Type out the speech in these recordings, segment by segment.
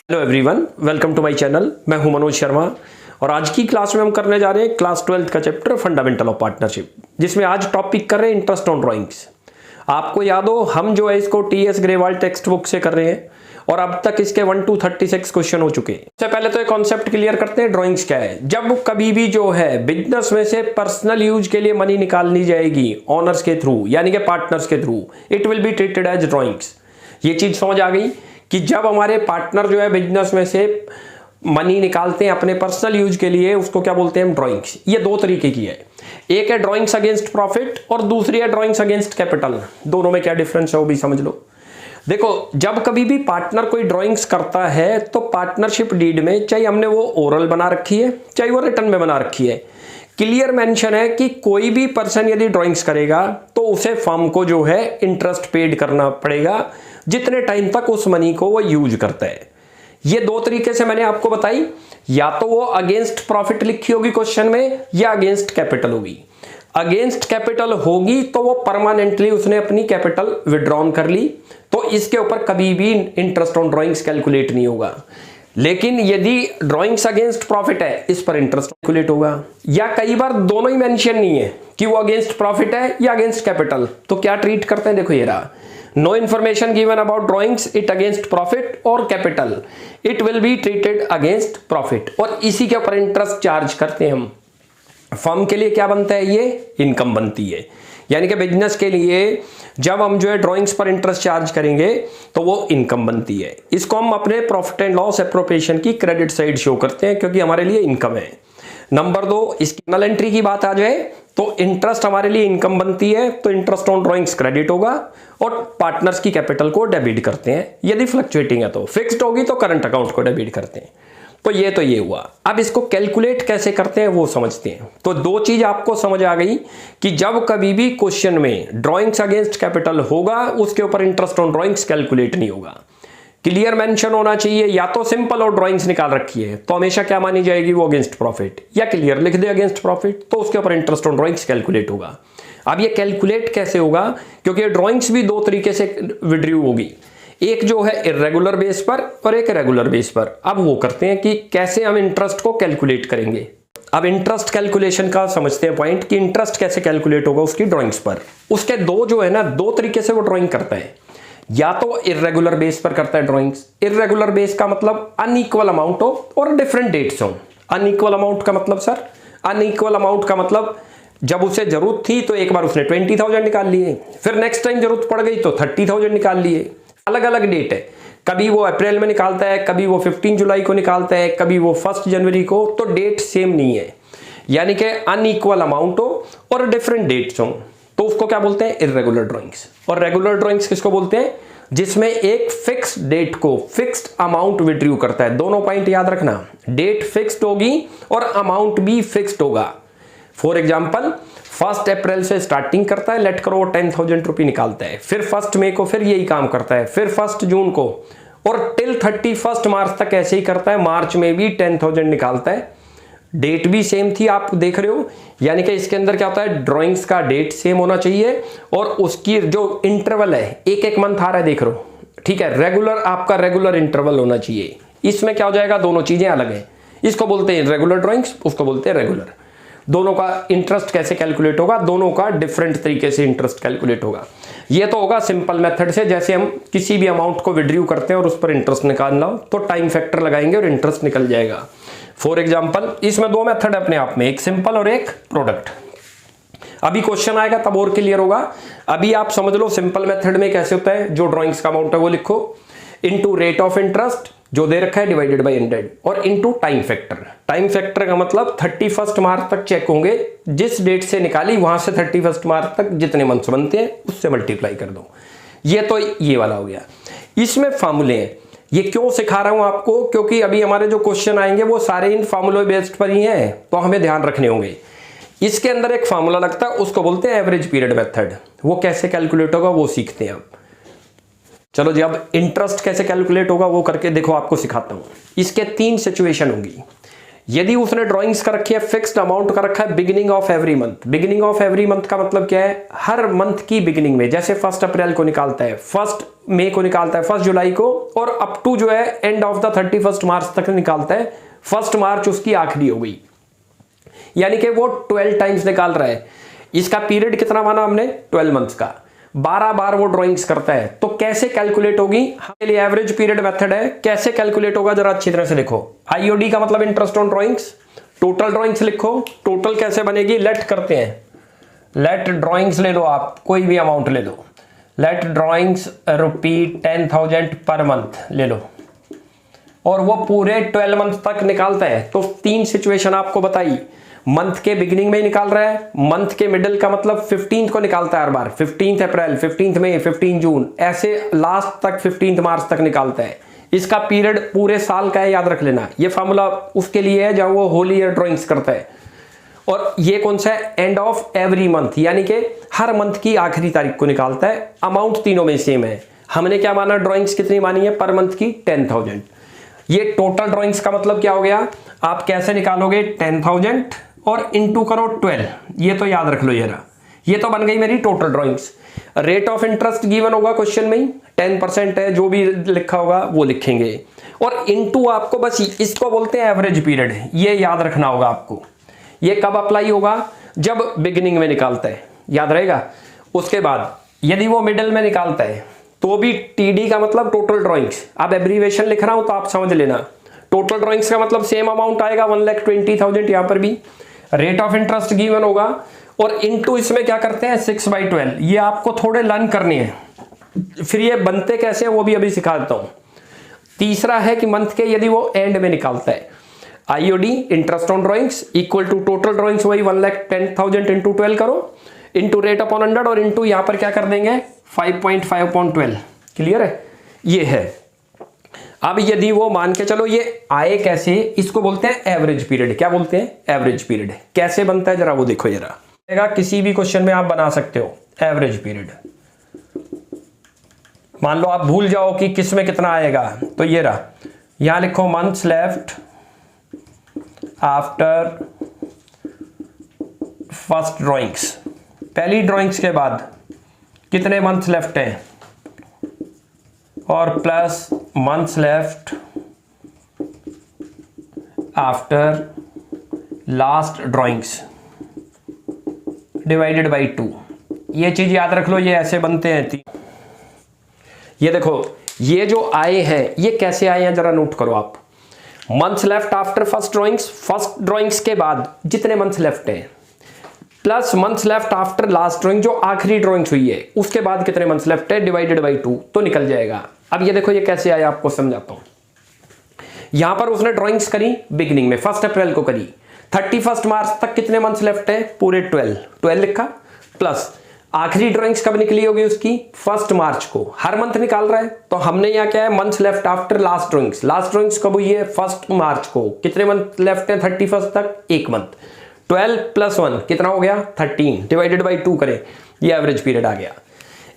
Hello everyone, welcome to my channel. मैं हूं मनोज शर्मा और आज की क्लास में हम करने जा रहे हैं क्लास 12th का चैप्टर फंडामेंटल ऑफ पार्टनरशिप, जिसमें आज टॉपिक कर रहे हैं इंटरेस्ट ऑन ड्राइंग्स। आपको याद हो हम जो है इसको टीएस ग्रेवाल टेक्स्ट बुक से कर रहे हैं और अब तक इसके 1 to 36 क्वेश्चन हो चुके हैं। सबसे पहले तो एक कॉन्सेप्ट क्लियर करते हैं, ड्राइंग्स क्या है। जब कभी भी जो है बिजनेस में से पर्सनल यूज के लिए मनी निकालनी जाएगी ऑनर्स के थ्रू यानी कि पार्टनर्स के through, it will be treated as drawings. ये चीज समझ आ गई कि जब हमारे पार्टनर जो है बिजनेस में से मनी निकालते हैं अपने पर्सनल यूज के लिए, उसको क्या बोलते हैं हम, ड्राइंग्स। ये दो तरीके की है, एक है ड्राइंग्स अगेंस्ट प्रॉफिट और दूसरी है ड्राइंग्स अगेंस्ट कैपिटल। दोनों में क्या डिफरेंस है वो भी समझ लो। देखो, जब कभी भी पार्टनर कोई ड्राइंग्स करता है तो पार्टनरशिप डीड में, चाहे हमने वो ओरल बना रखी है चाहे वो रिटर्न में बना रखी है, क्लियर मेंशन है कि कोई भी पर्सन यदि ड्राइंग्स करेगा तो उसे फर्म को जो है इंटरेस्ट पेड करना पड़ेगा जितने टाइम तक उस मनी को वो यूज करता है। ये दो तरीके से मैंने आपको बताई, या तो वो अगेंस्ट प्रॉफिट लिखी होगी क्वेश्चन में या अगेंस्ट कैपिटल होगी। अगेंस्ट कैपिटल होगी तो वो परमानेंटली उसने अपनी कैपिटल विड्रॉन कर ली, तो इसके ऊपर कभी भी इंटरेस्ट ऑन ड्राइंग्स कैलकुलेट नहीं होगा। लेकिन यदि ड्राइंग्स अगेंस्ट प्रॉफिट है, इस पर इंटरेस्ट कैलकुलेट होगा। या कई बार दोनों ही मेंशन नहीं है कि वो अगेंस्ट प्रॉफिट है या अगेंस्ट कैपिटल, तो क्या ट्रीट करते हैं, देखो ये रहा, no information given about drawings, it against profit और capital, it will be treated against profit. और इसी के ऊपर इंटरेस्ट चार्ज करते हैं हम। फर्म के लिए क्या बनता है, ये इनकम बनती है। यानी कि बिजनेस के लिए जब हम जो है ड्राइंग्स पर इंटरेस्ट चार्ज करेंगे तो वो इनकम बनती है। इसको हम अपने प्रॉफिट एंड लॉस एप्रोप्रिएशन की क्रेडिट साइड शो करते हैं क्योंकि हमारे लिए इनकम है। नंबर 2, इसकी जर्नल एंट्री की बात आ जाए तो इंटरेस्ट हमारे लिए इनकम बनती है तो इंटरेस्ट ऑन ड्राइंग्स क्रेडिट होगा और पार्टनर्स की कैपिटल को डेबिट करते हैं। यदि फ्लक्चुएटिंग है तो, फिक्स्ड होगी तो करंट अकाउंट को डेबिट करते हैं। तो ये हुआ। अब इसको कैलकुलेट कैसे करते हैं वो समझते हैं। तो दो चीज आपको समझ आ गई कि जब कभी भी क्वेश्चन में ड्राइंग्स अगेंस्ट कैपिटल होगा उसके ऊपर इंटरेस्ट ऑन ड्राइंग्स कैलकुलेट नहीं होगा। क्लियर मेंशन होना चाहिए, या तो सिंपल और ड्राइंग्स निकाल रखी है तो हमेशा क्या मानी जाएगी, वो अगेंस्ट प्रॉफिट, या क्लियर लिख दे अगेंस्ट प्रॉफिट तो उसके ऊपर इंटरेस्ट ऑन ड्राइंग्स कैलकुलेट होगा। अब ये कैलकुलेट कैसे होगा, क्योंकि ड्राइंग्स भी दो तरीके से विड्रू होगी, एक जो है इरेगुलर बेस पर और एक रेगुलर बेस पर। अब वो करते हैं कि कैसे हम इंटरेस्ट को कैलकुलेट करेंगे। अब इंटरेस्ट कैलकुलेशन का समझते हैं पॉइंट कि इंटरेस्ट कैसे कैलकुलेट होगा उसकी ड्राइंग्स पर। उसके दो जो है ना, दो तरीके से वो ड्राइंग करता है, या तो इरेगुलर बेस पर करता है ड्राइंग्स। इरेगुलर बेस का मतलब अनइक्वल अमाउंट हो और डिफरेंट डेट्स हो। अनइक्वल अमाउंट का मतलब सर, अनइक्वल अमाउंट का मतलब जब उसे जरूरत थी तो एक बार उसने 20,000 निकाल लिए, फिर नेक्स्ट टाइम जरूरत पड़ गई तो 30,000 निकाल लिए। अलग अलग डेट है, कभी वो अप्रैल में निकालता है, कभी वो 15 जुलाई को निकालता है, कभी वो 1 जनवरी को, तो डेट सेम नहीं है। यानी कि अनइक्वल अमाउंट हो और डिफरेंट डेट्स हो तो उसको क्या बोलते हैं, इरेगुलर ड्राइंग्स। और रेगुलर ड्राइंग्स किसको बोलते हैं, जिसमें एक फिक्स्ड डेट को फिक्स्ड अमाउंट विड्रू करता है। दोनों पॉइंट याद रखना, डेट फिक्स्ड होगी और अमाउंट भी फिक्स्ड होगा। फॉर एग्जाम्पल 1 अप्रैल से स्टार्टिंग करता है, लेट करो 10,000 रुपये निकालता है, फिर 1 मई को फिर यही काम करता है, फिर 1 जून को, और टिल 31 मार्च तक ऐसे ही करता है। मार्च में भी 10,000 निकालता है, डेट भी सेम थी, आप देख रहे हो। यानी कि इसके अंदर क्या होता है, ड्राइंग्स का डेट सेम होना चाहिए और उसकी जो इंटरवल है, एक मंथ आ रहा है, देख रहे हो, ठीक है। रेगुलर, आपका रेगुलर इंटरवल होना चाहिए। इसमें क्या हो जाएगा, दोनों चीजें अलग है। इसको बोलते हैं रेगुलर ड्राइंग्स, उसको बोलते हैं रेगुलर। दोनों का इंटरेस्ट कैसे कैलकुलेट होगा, दोनों का डिफरेंट तरीके से इंटरेस्ट कैलकुलेट होगा। ये तो होगा सिंपल मेथड से, जैसे हम किसी भी अमाउंट को विड्रू करते हैं और उस पर इंटरेस्ट निकालना हो तो टाइम फैक्टर लगाएंगे और इंटरेस्ट निकल जाएगा। फॉर एग्जांपल इसमें दो मेथड है अपने आप में, एक सिंपल और एक प्रोडक्ट। अभी क्वेश्चन आएगा तब और क्लियर होगा। अभी आप समझ लो सिंपल मेथड में कैसे होता है, जो ड्राइंग्स का अमाउंट है वो लिखो, इनटू रेट ऑफ इंटरेस्ट जो दे रखा है डिवाइडेड बाय 100 और into time factor. Time factor का मतलब 31 मार्च तक चेक होंगे, जिस डेट से निकाली वहां से 31 मार्च तक जितने मंथ्स बनते हैं उससे मल्टीप्लाई कर दो। ये तो ये वाला हो गया। इसमें फार्मूले हैं, ये क्यों सिखा रहा हूं आपको, क्योंकि अभी हमारे जो क्वेश्चन आएंगे वो सारे इन फार्मूले बेस्ड पर ही हैं, तो हमें ध्यान रखने होंगे। इसके अंदर एक फार्मूला लगता है, उसको बोलते हैं एवरेज पीरियड मेथड। वो कैसे कैलकुलेट होगा वो सीखते हैं अब। चलो जी, अब इंटरेस्ट कैसे कैलकुलेट होगा वो करके देखो, आपको सिखाता हूं। इसके 3 सिचुएशन होंगी। यदि उसने ड्राइंग्स कर रखी है, फिक्स्ड अमाउंट कर रखा है beginning of every month. Beginning of every month का मतलब क्या है, हर मंथ की बिगिनिंग में, जैसे 1 अप्रैल को निकालता है, 1 मई को निकालता है, 1 जुलाई को, और अप टू जो है एंड ऑफ द 31 मार्च तक निकालता है। 1 मार्च उसकी आखिरी हो गई, यानी कि वो 12 टाइम्स निकाल रहा है। इसका पीरियड कितना माना हमने, 12 मंथ्स का। 12 बार वो ड्राइंग्स करता है, तो कैसे कैलकुलेट होगी, हमारे लिए एवरेज पीरियड मेथड है। कैसे कैलकुलेट होगा जरा अच्छी तरह से देखो। आईओडी का मतलब interest on drawings, total drawings लिखो। टोटल कैसे बनेगी, लेट करते हैं, लेट ड्राइंग्स ले लो, आप कोई भी अमाउंट ले लो। लेट ड्राइंग्स ₹10,000 पर मंथ ले लो, और वो पूरे 12 मंथ तक निकालता है। तो 3 सिचुएशन आपको बताई। मंथ के बिगिनिंग में ही निकाल रहा है, मंथ के मिडिल का मतलब 15 को निकालता है हर बार, 15 अप्रैल, 15 मई, 15 जून, ऐसे लास्ट तक 15 मार्च तक निकालता है। इसका पीरियड पूरे साल का है, याद रख लेना। ये फार्मूला उसके लिए है जब वो होल ईयर ड्राइंग्स करता है। और ये कौन सा है, एंड ऑफ एवरी मंथ, यानी कि हर मंथ की आखिरी तारीख को निकालता है। अमाउंट तीनों में सेम है। हमने क्या माना, ड्राइंग्स कितनी मानी है पर मंथ की, 10,000। ये टोटल ड्राइंग्स का मतलब क्या हो गया, आप कैसे निकालोगे, 10,000 और इंटू करो 12, ये तो याद रख लो। ये तो बन गई मेरी total drawings. Rate of interest given होगा क्वेश्चन में ही, 10% है, जो भी लिखा होगा वो लिखेंगे। और इंटू आपको बस इसको बोलते हैं एवरेज पीरियड, ये याद रखना होगा आपको। ये कब अप्लाई होगा, जब बिगिनिंग में निकालता है, याद रहेगा। उसके बाद यदि वो मिडिल में निकालता है तो भी टीडी का मतलब टोटल ड्राइंग्स। अब एब्रीवेशन लिख रहा हूं तो आप समझ लेना। टोटल ड्राइंग्स का मतलब सेम अमाउंट आएगा, 1,20,000 यहां पर भी। रेट ऑफ इंटरेस्ट गिवन होगा, और इनटू इसमें क्या करते हैं 6/12। ये आपको थोड़े लर्न करनी है, फिर ये बनते कैसे हैं वो भी अभी सिखा देता हूं। तीसरा है कि मंथ के यदि वो एंड में निकालता है, IOD interest on drawings equal to total drawings, वही 1,10,000 इंटू 12 करो, इंटू रेट अपॉन 100, और इंटू यहां पर क्या कर देंगे 5.5/12। क्लियर है, ये है। अब यदि वो मान के चलो ये आए कैसे, इसको बोलते हैं एवरेज पीरियड। क्या बोलते हैं, एवरेज पीरियड। कैसे बनता है जरा वो देखो। जरा किसी भी क्वेश्चन में आप बना सकते हो एवरेज पीरियड। मान लो आप भूल जाओ कि किस में कितना आएगा, तो ये रहा, यहां लिखो months left after first drawings. पहली ड्राइंग्स के बाद कितने मंथ्स लेफ्ट हैं, और plus months left after last drawings divided by 2। ये चीज याद रख लो, ये ऐसे बनते हैं। ये देखो, ये जो आए हैं ये कैसे आए हैं जरा नोट करो आप। Months left after first drawings के बाद जितने मंथ्स लेफ्ट हैं, plus months left after last drawing, जो आखिरी ड्राइंग्स हुई है उसके बाद कितने मंथ्स लेफ्ट है, डिवाइडेड बाई 2, तो निकल जाएगा। अब ये देखो ये कैसे आया, आपको समझाता हूं। यहां पर उसने ड्राइंग्स करी बिगिनिंग में, 1 अप्रैल को करी, 31 मार्च तक कितने मंथ्स लेफ्ट है, पूरे 12 लिखा, प्लस आखिरी ड्राइंग्स कब निकली होगी उसकी, 1 मार्च को। हर मंथ निकाल रहा है, तो हमने यहाँ क्या है, months left after last drawings. Last drawings कब हुई है, 1 मार्च को। कितने मंथ लेफ्ट है 31 तक, 1 मंथ। 12 + 1 कितना हो गया, 13, डिवाइडेड बाई 2 करें, ये एवरेज पीरियड आ गया।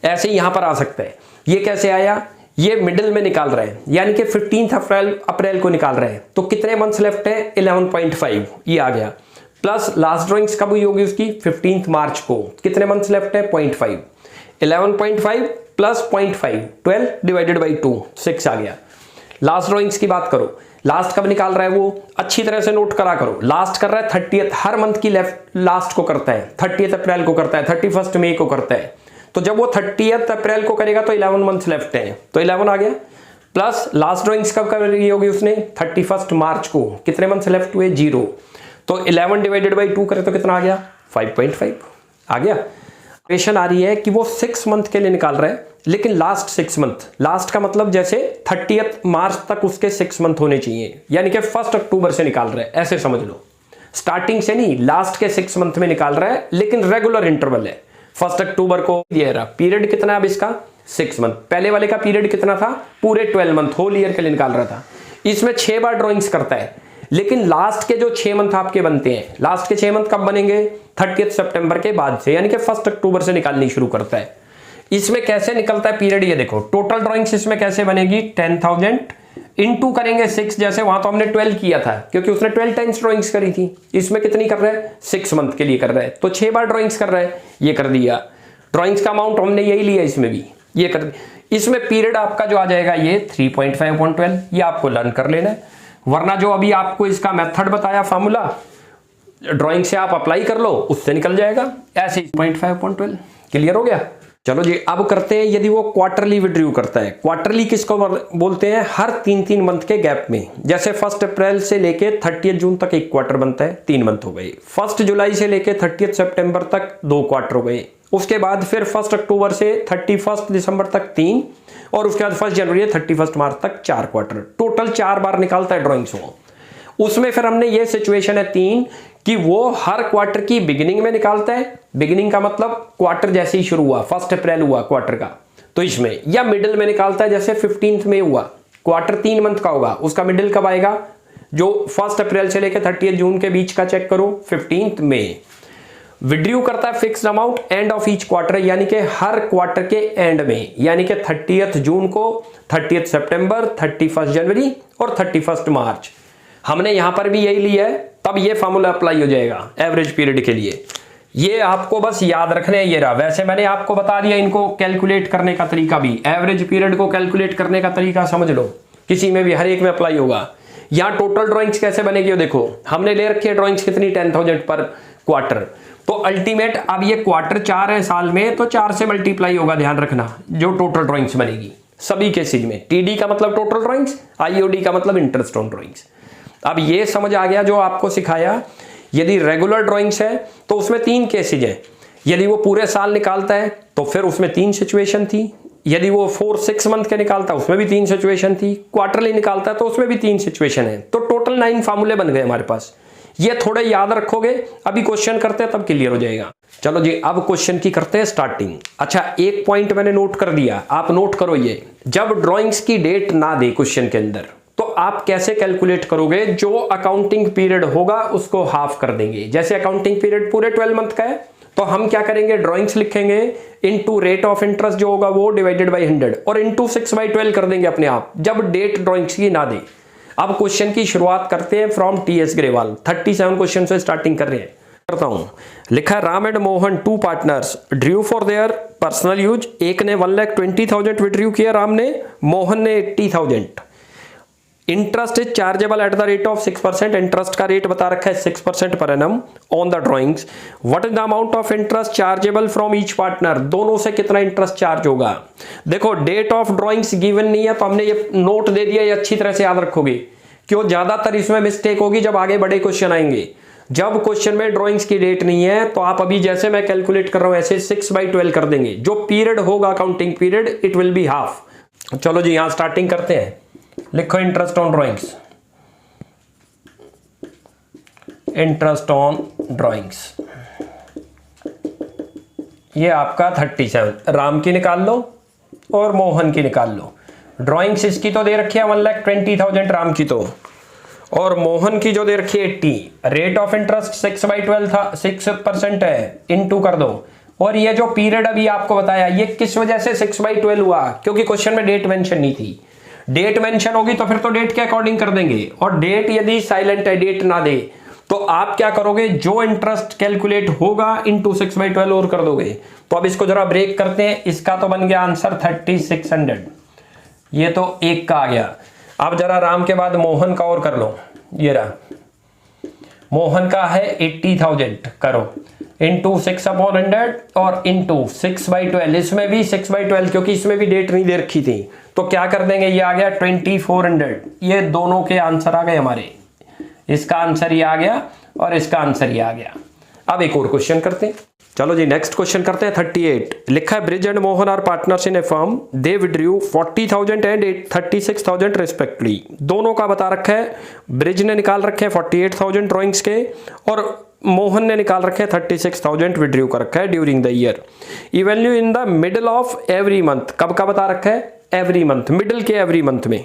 ऐसे यहां पर आ सकता है। ये कैसे आया, ये मिडिल में निकाल रहे हैं, यानी कि 15 अप्रैल को निकाल रहे हैं, तो कितने मंथ्स लेफ्ट है, 11.5, ये आ गया। प्लस लास्ट ड्राइंग्स कब हुई होगी उसकी, 15 मार्च को, कितने मंथ्स लेफ्ट है, 0.5, 11.5 प्लस 0.5, 12 डिवाइडेड बाई 2, 6 आ गया। लास्ट ड्राइंग्स की बात करो, लास्ट कब निकाल रहा है वो, अच्छी तरह से नोट करा करो। लास्ट कर रहा है 30th, हर मंथ की लास्ट को करता है, 30th अप्रैल को करता है, 31 मई को करता है। तो जब वो 30th अप्रैल को करेगा तो 11 मंथ्स लेफ्ट हैं, तो 11 आ गया। प्लस लास्ट ड्राइंग्स कब कर रही होगी उसने, 31 मार्च को, कितने मंथ्स लेफ्ट हुए, 0, तो 11 डिवाइडेड बाई 2 करें तो कितना आ गया, 5.5 आ गया। क्वेश्चन आ रही है कि वो 6 मंथ के लिए निकाल रहा है, लेकिन लास्ट 6 मंथ, लास्ट का मतलब जैसे 30 मार्च तक उसके 6 मंथ होने चाहिए, यानी कि 1 अक्टूबर से निकाल रहा है, ऐसे समझ लो। स्टार्टिंग से नहीं, लास्ट के 6 मंथ में निकाल रहा है, लेकिन रेगुलर इंटरवल है। 1 अक्टूबर को दिया रहा, पीरियड कितना है अब इसका, 6 मंथ। पहले वाले का पीरियड कितना था, पूरे 12 मंथ, होल ईयर के लिए निकाल रहा था। इसमें 6 बार ड्रॉइंग्स करता है, लेकिन लास्ट के जो 6 मंथ आपके बनते हैं, लास्ट के 6 मंथ कब बनेंगे, 30 सितंबर के बाद से, यानी कि 1 अक्टूबर से निकालनी शुरू करता है। इसमें कैसे निकलता है पीरियड, ये देखो। टोटल ड्राइंग्स इसमें कैसे बनेगी, 10,000 इनटू करेंगे 6, जैसे वहां तो हमने 12 किया था क्योंकि उसने 12 टाइम्स ड्राइंग्स करी थी। इसमें कितनी कर रहा है, 6 मंथ के लिए कर रहा है, तो 6 बार ड्राइंग्स कर रहा है, ये कर दिया। ड्राइंग्स का अमाउंट हमने यही लिया, इसमें भी ये कर दिया। इसमें पीरियड आपका जो आ जाएगा ये 3.5/12, ये आपको लर्न कर लेना है, वरना जो अभी आपको इसका मेथड बताया फार्मूला ड्राइंग से आप अप्लाई कर लो, उससे निकल जाएगा ऐसे 0.5/12। क्लियर हो गया। चलो जी अब करते हैं, यदि वो क्वार्टरली विड्रॉ करता है। क्वार्टरली किसको बोलते हैं, हर 3-3 मंथ के गैप में। जैसे 1 अप्रैल से लेके 30 जून तक एक क्वार्टर बनता है, 3 मंथ हो गए। 1 जुलाई से लेके 30 सितंबर तक 2 क्वार्टर हो गए। उसके बाद फिर 1 अक्टूबर से 31 दिसंबर तक 3, और उसके बाद 1 जनवरी 31 मार्च तक 4 क्वार्टर। टोटल 4 बार निकालता है ड्राइंग्स वो। उसमें फिर हमने ये सिचुएशन है 3 कि वो हर क्वार्टर की बिगिनिंग में निकालता है। बिगिनिंग का मतलब क्वार्टर जैसे ही शुरू हुआ, 1 अप्रैल हुआ क्वार्टर का, तो इसमें, या मिडिल में निकालता है, जैसे 15 में हुआ क्वार्टर 3 मंथ का होगा, उसका मिडिल कब आएगा, जो 1 अप्रैल से लेकर 30 जून के बीच का चेक करो, 15 में। विड्रॉ करता है fixed amount end of each quarter, यानी कि हर क्वार्टर के एंड में, यानी कि 30 जून को, 30 सितंबर, 31 जनवरी और 31 मार्च। हमने यहां पर भी यही लिया है, तब ये फार्मूला अप्लाई हो जाएगा एवरेज पीरियड के लिए। ये आपको बस याद रखने हैं, ये रहा। वैसे मैंने आपको बता दिया इनको कैलकुलेट करने का तरीका भी, एवरेज पीरियड को कैलकुलेट करने का तरीका समझ लो, किसी में भी हर एक में अप्लाई होगा। यहाँ टोटल ड्राइंग्स कैसे बनेगी, देखो हमने ले रखी है ड्राइंग्स कितनी, 10,000 पर क्वार्टर। तो अल्टीमेट अब ये क्वार्टर 4 है साल में, तो 4 से मल्टीप्लाई होगा, ध्यान रखना, जो टोटल ड्राइंग्स बनेगी सभी केसेज में। टीडी का मतलब टोटल ड्राइंग्स, आईओडी का मतलब इंटरेस्ट ऑन ड्राइंग्स। अब ये समझ आ गया जो आपको सिखाया। यदि रेगुलर ड्राइंग्स है तो उसमें 3 केसेज है। यदि वो पूरे साल निकालता है तो फिर उसमें 3 सिचुएशन थी। यदि वो 4-6 मंथ के निकालता है उसमें भी 3 सिचुएशन थी। क्वार्टरली निकालता है तो उसमें भी 3 सिचुएशन है। तो टोटल 9 फार्मूले बन गए हमारे पास। ये थोड़े याद रखोगे, अभी क्वेश्चन करते हैं तब क्लियर हो जाएगा। चलो जी अब क्वेश्चन की करते हैं स्टार्टिंग। अच्छा एक पॉइंट मैंने नोट कर दिया, आप नोट करो ये, जब ड्राइंग्स की डेट ना दे क्वेश्चन के अंदर तो आप कैसे कैलकुलेट करोगे, जो अकाउंटिंग पीरियड होगा उसको हाफ कर देंगे। जैसे अकाउंटिंग पीरियड पूरे 12 मंथ का है तो हम क्या करेंगे, ड्राइंग्स लिखेंगे इनटू रेट ऑफ इंटरेस्ट जो होगा वो डिवाइडेड बाय 100 और इनटू 6/12 कर देंगे अपने आप, जब डेट ड्राइंग्स की ना दे। अब क्वेश्चन की शुरुआत करते हैं फ्रॉम टीएस ग्रेवाल। 37 क्वेश्चन से स्टार्टिंग कर रहे हैं, करता हूं। लिखा Ram and Mohan 2 partners Drew for their personal use. एक ने 1,20,000 विड्रू किया राम ने, मोहन ने 80,000। Interest is chargeable eight the rate of 6%। Interest का रेट बता रखा है 6% per annum on the drawings. What is the amount of interest chargeable from each partner. दोनों से कितना इंटरेस्ट चार्ज होगा। देखो डेट ऑफ ड्राइंग्स गिवन नहीं है तो हमने ये नोट दे दिया, ये अच्छी तरह से याद रखोगे। क्यों, ज्यादातर इसमें मिस्टेक होगी जब आगे बड़े क्वेश्चन आएंगे। जब क्वेश्चन में ड्राइंग्स की डेट नहीं है तो आप अभी जैसे मैं कैलकुलेट कर रहा हूं ऐसे 6/12 कर देंगे। जो पीरियड होगा accounting period it will be half. चलो जी यहां स्टार्टिंग करते हैं। लिखो interest on drawings, interest on drawings, ये आपका 37। राम की निकाल लो और मोहन की निकाल लो। ड्राइंग्स इसकी तो दे रखी है 1,20,000 राम की तो, और मोहन की जो दे रखी है 80। रेट ऑफ इंटरेस्ट 6/12 था, 6% है, इनटू कर दो। और ये जो पीरियड अभी आपको बताया ये किस वजह से 6/12 हुआ, क्योंकि क्वेश्चन में डेट मेंशन नहीं थी। डेट मेंशन होगी तो फिर तो डेट के अकॉर्डिंग कर देंगे, और डेट यदि साइलेंट है, डेट ना दे, तो आप क्या करोगे, जो इंटरेस्ट कैलकुलेट होगा इनटू 6/12 और कर दोगे। तो अब इसको जरा ब्रेक करते हैं। इसका तो बन गया आंसर 3600, ये तो एक का आ गया। अब जरा राम के बाद मोहन का और कर लो। ये रहा मोहन का है 80,000, करो इंटू 6/100 और इंटू 6/12। इसमें भी 6/12 क्योंकि इसमें भी डेट नहीं दे रखी थी, तो क्या कर देंगे, ये आ गया 2400। ये दोनों के आंसर आ गए हमारे, इसका आंसर ये आ गया और इसका आंसर ये आ गया। अब एक और क्वेश्चन करते हैं। चलो जी नेक्स्ट क्वेश्चन करते हैं। 38 लिखा है Brij and Mohan are partners in a firm, they withdrew 40,000 and 36,000 respectively. दोनों का बता रखा है, ब्रिज ने निकाल रखे हैं 48,000 ड्राइंग्स के और मोहन ने निकाल रखे हैं 36,000 विड्रू कर रखा है ड्यूरिंग द ईयर। इवैल्यू in the middle of every month, कब का बता रखा है, एवरी मंथ, मिडिल के एवरी मंथ में।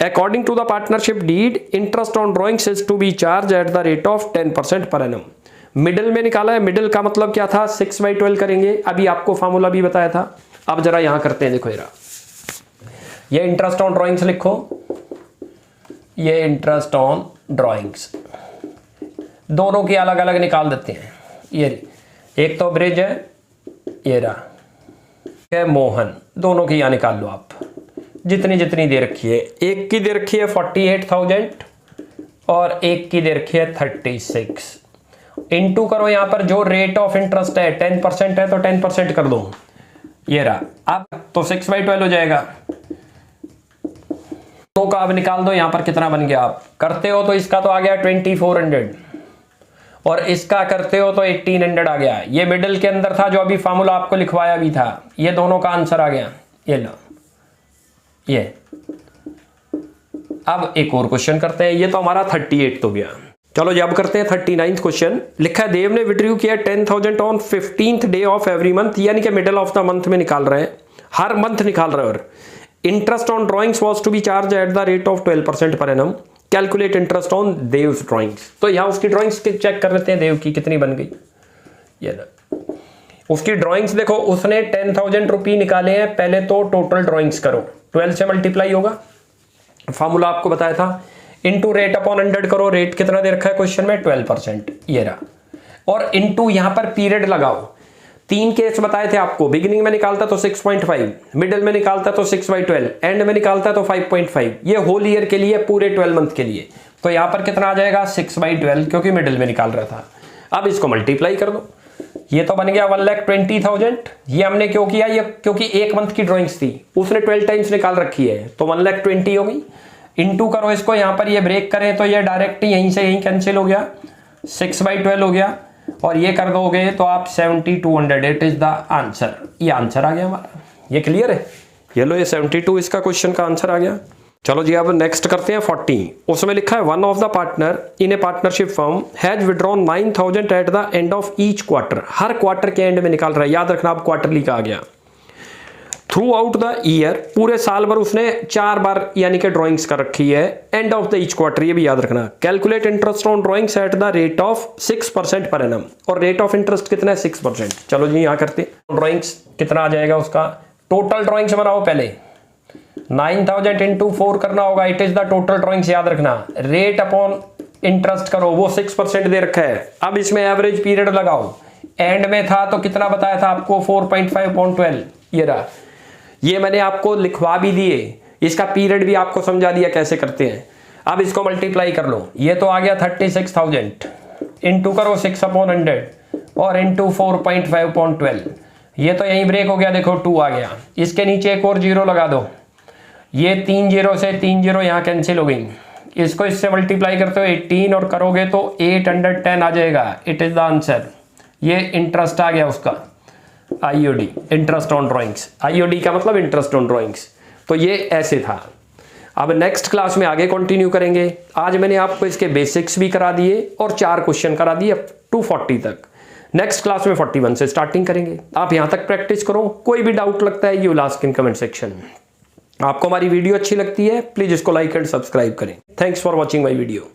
According to the partnership deed interest on drawings is to be charge at the rate of 10% per annum. Middle में निकाला है, मिडिल का मतलब क्या था, 6/12 करेंगे। अभी आपको फार्मूला भी बताया था। अब जरा यहां करते हैं, देखो ये इंटरेस्ट ऑन ड्राइंग्स लिखो, ये इंटरेस्ट ऑन ड्राइंग्स, दोनों की अलग अलग निकाल देते हैं। ये एक तो ब्रिज है, ये रहा है मोहन, दोनों की यहाँ निकाल लो आप, जितनी जितनी दे रखी है। एक की दे रखी है 48,000 और एक की दे रखी है 36। इनटू करो, यहाँ पर जो रेट ऑफ इंटरेस्ट है 10% है तो 10% कर दो, ये रहा। अब तो 6/12 हो जाएगा। तो का अब निकाल दो, यहाँ पर कितना बन गया। आप करते हो तो इसका तो आ गया 2400 और इसका करते हो तो 1800 आ गया। ये मिडिल के अंदर था जो अभी फार्मूला आपको लिखवाया भी था, ये दोनों का आंसर आ गया। ये लो, ये। अब एक और क्वेश्चन करते हैं, ये तो हमारा 38 तो गया। चलो जी अब करते हैं 39th क्वेश्चन। लिखा है देव ने विड्रू किया 10,000 on 15th day of every month, यानी कि मिडिल ऑफ द मंथ में निकाल रहे हैं, हर मंथ निकाल रहे हैं। और interest on drawings was to be charge at the rate of 12% per annum, calculate interest on Dev's drawings. तो यहाँ उसकी ड्राइंग्स चेक कर लेते हैं, देव की कितनी बन गई। ये उसकी ड्राइंग्स देखो, उसने 10,000 रुपये निकाले हैं। पहले तो टोटल ड्राइंग्स करो, 12 से मल्टीप्लाई होगा, फार्मूला आपको बताया था, इनटू रेट अपॉन 100 करो। रेट कितना दे रखा है क्वेश्चन में, 12%, ये रहा। और इनटू यहाँ पर पीरियड लगाओ। 3 केस बताए थे आपको, बिगिनिंग में निकालता तो 6.5, मिडिल में निकालता तो 6/12, एंड में निकालता तो 5.5। ये होल ईयर के लिए, पूरे 12 मंथ के लिए। तो यहाँ पर कितना आ जाएगा, 6/12, क्योंकि मिडिल में निकाल रहा था। अब इसको मल्टीप्लाई कर दो, ये तो बन गया 1,20,000। ये हमने क्यों किया, ये क्योंकि एक मंथ की ड्राइंग्स थी, उसने 12 टाइम्स निकाल रखी है, तो 1,20,000 होगी। इनटू करो इसको, यहाँ पर ये ब्रेक करें तो ये डायरेक्ट यहीं से यहीं कैंसिल हो गया, 6/12 हो गया। और ये कर दोगे तो आप 7,200, इट इज द आंसर। ये आंसर आ गया हमारा। ये क्लियर है, ये लो, ये 72 इसका क्वेश्चन का आंसर आ गया। चलो जी अब नेक्स्ट करते हैं 40। उसमें लिखा है one of the partner in A partnership firm has withdrawn 9,000 at the end of each quarter. Her quarter के एंड में निकाल रहा है, याद रखना आप क्वार्टरली का आ गया। थ्रू आउट द ईयर, पूरे साल भर उसने 4 बार यानी कि ड्राइंग्स कर रखी है, end of the each quarter, ये भी याद रखना। Calculate interest on drawings eight the rate of 6% per annum, और रेट ऑफ इंटरेस्ट कितना है, 6%। चलो जी यहाँ करते हैं। ड्राइंग्स कितना आ जाएगा उसका, टोटल ड्राइंग्स बनाओ पहले, 9,000 इंटू 4 करना होगा, it is the total drawings, याद रखना। रेट अपॉन इंटरेस्ट करो, वो 6% दे रखा है। अब इसमें एवरेज पीरियड लगाओ, एंड में था तो कितना बताया था आपको, 4.5/12, ये रहा। ये मैंने आपको लिखवा भी दिए, इसका पीरियड भी आपको समझा दिया कैसे करते हैं। अब इसको मल्टीप्लाई कर लो, ये तो आ गया 36,000, इंटू करो 6/100 और इंटू 4.5/12, ये तो यहीं ब्रेक हो गया, देखो 2 आ गया। इसके नीचे एक और 0 लगा दो, ये 3 0 से 3 0 यहाँ कैंसिल हो गई। इसको इससे मल्टीप्लाई करते हो 18 और करोगे तो 810 आ जाएगा, इट इज द आंसर। ये इंटरेस्ट आ गया उसका, IOD, interest on drawings. IOD का मतलब इंटरेस्ट ऑन ड्राइंग्स। तो ये ऐसे था। अब नेक्स्ट क्लास में आगे कंटिन्यू करेंगे। आज मैंने आपको इसके बेसिक्स भी करा दिए और 4 क्वेश्चन करा दिए अप टू 40 तक। नेक्स्ट क्लास में 41 से स्टार्टिंग करेंगे। आप यहाँ तक प्रैक्टिस करो, कोई भी डाउट लगता है you will ask in comment section. आपको हमारी वीडियो अच्छी लगती है प्लीज इसको लाइक एंड सब्सक्राइब करें। Thanks for watching my video.